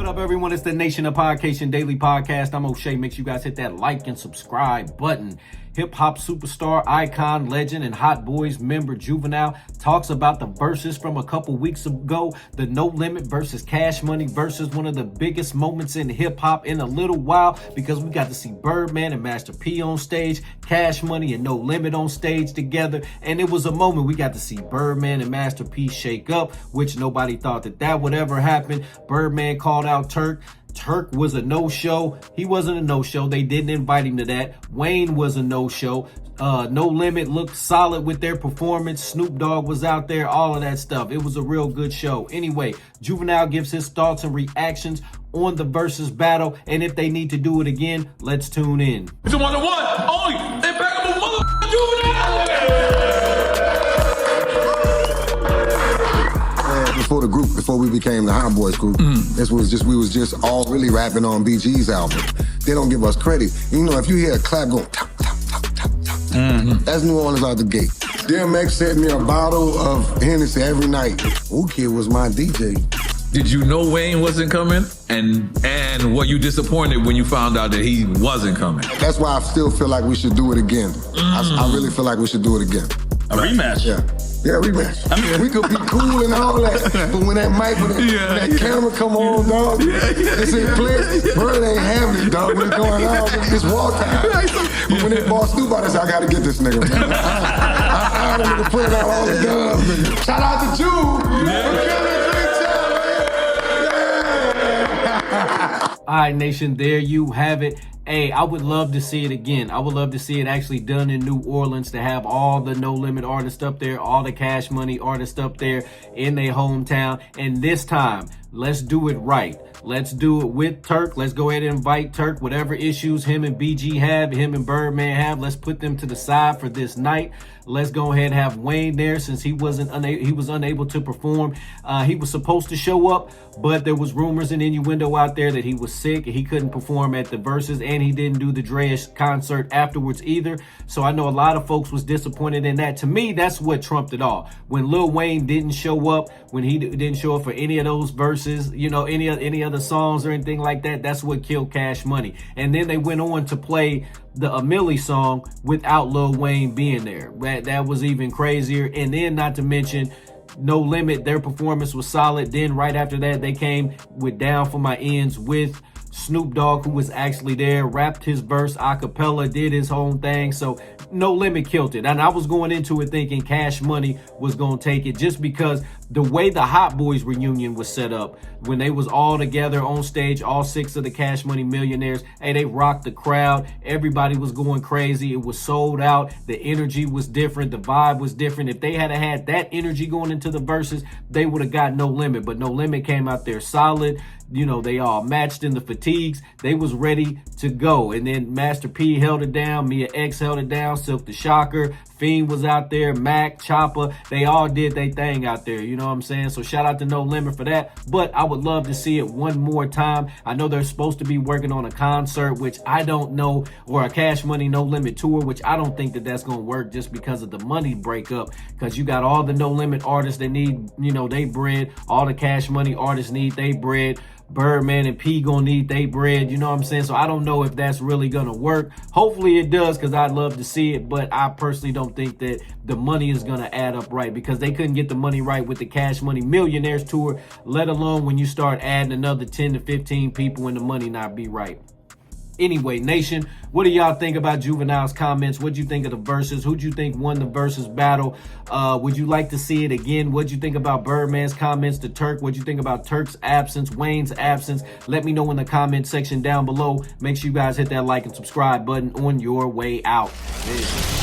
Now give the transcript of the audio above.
up, everyone? It's the Nation of Podcation Daily Podcast. I'm O'Shea. Make sure you guys hit that like and subscribe button. Hip-hop superstar, icon, legend, and Hot Boys member Juvenile talks about the Verzuz from a couple weeks ago. The No Limit versus Cash Money Verzuz, one of the biggest moments in hip-hop in a little while, because we got to see Birdman and Master P on stage, Cash Money and No Limit on stage together, and it was a moment we got to see Birdman and Master P shake up, which nobody thought that would ever happen. Birdman called out Turk. Turk was a no-show. He wasn't a no-show. They didn't invite him to that. Wayne was a no-show. No Limit looked solid with their performance. Snoop Dogg was out there, all of that stuff. It was a real good show. Anyway, Juvenile gives his thoughts and reactions on the Verzuz battle, and if they need to do it again, let's tune in. It's a one-on-one, only impeccable motherfucking Juvenile! Before we became the Hot Boys group, we was just all really rapping on BG's album. They don't give us credit. You know, if you hear a clap go top, top, top, top, top, that's New Orleans out the gate. DMX sent me a bottle of Hennessy every night. Kid was my DJ. Did you know Wayne wasn't coming? And were you disappointed when you found out that he wasn't coming? That's why I still feel like we should do it again. I really feel like we should do it again. A rematch? Yeah, rematch. I mean, we could be cool and all that, but when that mic, when that camera come on, dog, it's in play, Bird ain't having it, dog. What's going on? It's war time. But when that boss Snoop out, I gotta get this nigga, man. I want to put it out all the guns, nigga. Shout out to Juve for killing 3 All right, Nation, there you have it. Hey, I would love to see it again. I would love to see it actually done in New Orleans, to have all the No Limit artists up there, all the Cash Money artists up there in their hometown. And this time, let's do it right. Let's do it with Turk. Let's go ahead and invite Turk. Whatever issues him and BG have, him and Birdman have, let's put them to the side for this night. Let's go ahead and have Wayne there, since he was unable to perform. He was supposed to show up, but there was rumors and innuendo out there that he was sick. He couldn't perform at the Verzuz, and he didn't do the Dreish concert afterwards either. So I know a lot of folks was disappointed in that. To me, that's what trumped it all. When Lil Wayne didn't show up, when he didn't show up for any of those verses, you know, any other songs or anything like that, that's what killed Cash Money. And then they went on to play the A Milli song without Lil Wayne being there. That was even crazier. And then, not to mention, No Limit, their performance was solid. Then right after that, they came with Down for My Ends with Snoop Dogg, who was actually there, rapped his verse a cappella, did his own thing. So No Limit killed it. And I was going into it thinking Cash Money was going to take it, just because the way the Hot Boys reunion was set up, when they was all together on stage, all 6 of the Cash Money millionaires, hey, they rocked the crowd. Everybody was going crazy. It was sold out. The energy was different. The vibe was different. If they had that energy going into the Verzuz, they would have got No Limit. But No Limit came out there solid. You know, they all matched in the fatigues. They was ready to go. And then Master P held it down. Mia X held it down. Silk the Shocker. Fiend was out there. Mac, Chopper. They all did their thing out there. You know what I'm saying? So shout out to No Limit for that. But I would love to see it one more time. I know they're supposed to be working on a concert, which I don't know, or a Cash Money No Limit tour, which I don't think that's going to work, just because of the money breakup. Because you got all the No Limit artists that need, you know, they bread. All the Cash Money artists need they bread. Birdman and P gonna need they bread, you know what I'm saying? So I don't know if that's really gonna work. Hopefully it does, because I'd love to see it, but I personally don't think that the money is gonna add up right, because they couldn't get the money right with the Cash Money Millionaires tour, let alone when you start adding another 10 to 15 people and the money not be right. Anyway, Nation, what do y'all think about Juvenile's comments? What'd you think of the Verzuz? Who'd you think won the Verzuz battle? Would you like to see it again? What'd you think about Birdman's comments to Turk? What'd you think about Turk's absence, Wayne's absence? Let me know in the comment section down below. Make sure you guys hit that like and subscribe button on your way out. Peace.